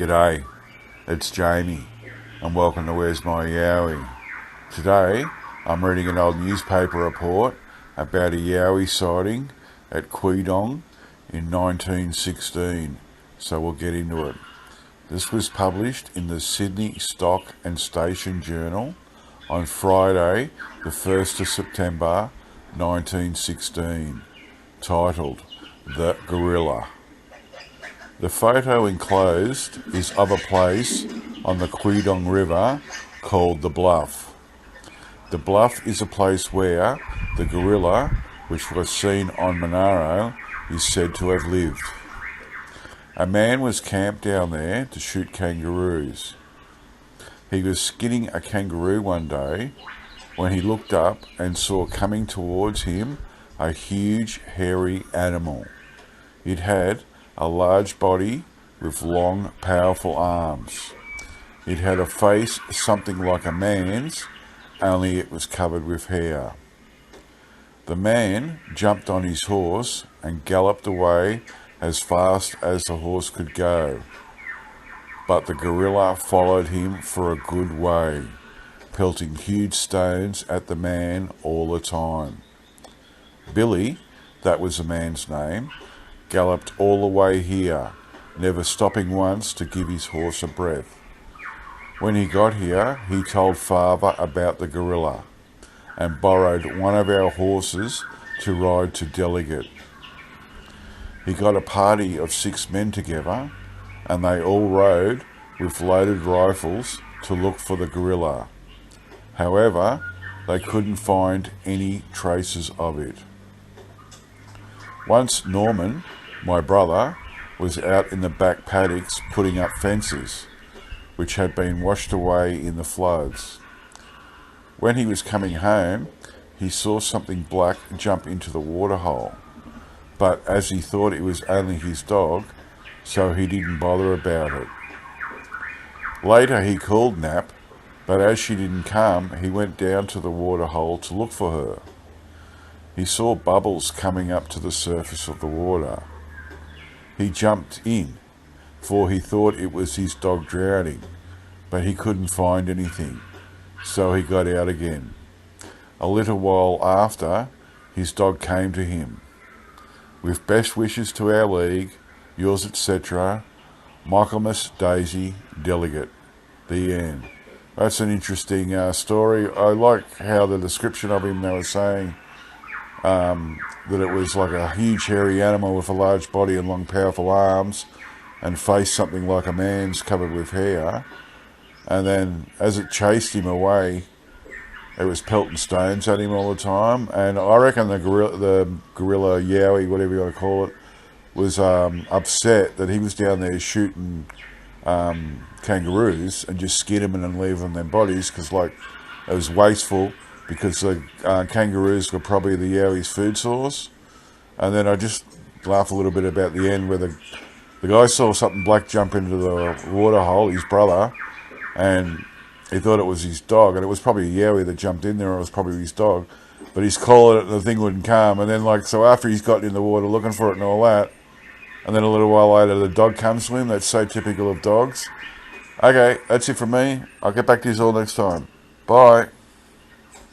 G'day, it's Jamie, and welcome to Where's My Yowie. Today, I'm reading an old newspaper report about a Yowie sighting at Quidong in 1916, so we'll get into it. This was published in the Sydney Stock and Station Journal on Friday, the 1st of September 1916, titled The Gorilla. The photo enclosed is of a place on the Quidong River called the Bluff. The Bluff is a place where the gorilla, which was seen on Monaro, is said to have lived. A man was camped down there to shoot kangaroos. He was skinning a kangaroo one day when he looked up and saw coming towards him a huge hairy animal. It had a large body with long, powerful arms. It had a face something like a man's, only it was covered with hair. The man jumped on his horse and galloped away as fast as the horse could go. But the gorilla followed him for a good way, pelting huge stones at the man all the time. Billy, that was the man's name, galloped all the way here, never stopping once to give his horse a breath. When he got here, he told Father about the gorilla and borrowed one of our horses to ride to Delegate. He got a party of 6 men together, and they all rode with loaded rifles to look for the gorilla. However, they couldn't find any traces of it. Once Norman, my brother, was out in the back paddocks putting up fences, which had been washed away in the floods. When he was coming home, he saw something black jump into the waterhole, but as he thought it was only his dog, so he didn't bother about it. Later he called Nap, but as she didn't come, he went down to the waterhole to look for her. He saw bubbles coming up to the surface of the water. He jumped in, for he thought it was his dog drowning, but he couldn't find anything, so he got out again. A little while after, his dog came to him. With best wishes to our league, yours etc., Michaelmas Daisy Delegate. The end. That's an interesting story. I like how the description of him, they were saying that it was like a huge hairy animal with a large body and long powerful arms and face something like a man's covered with hair. And then as it chased him away, it was pelting stones at him all the time. And I reckon the gorilla Yowie, whatever you want to call it, was upset that he was down there shooting kangaroos and just skin them and leave them their bodies, because like it was wasteful, because the kangaroos were probably the Yowie's food source. And then I just laugh a little bit about the end where the guy saw something black jump into the waterhole, his brother, and he thought it was his dog, and it was probably a Yowie that jumped in there, or it was probably his dog, but he's calling it and the thing wouldn't come. And then so after he's gotten in the water looking for it and all that, and then a little while later the dog comes to him. That's so typical of dogs. Okay, that's it from me. I'll get back to you all next time. Bye.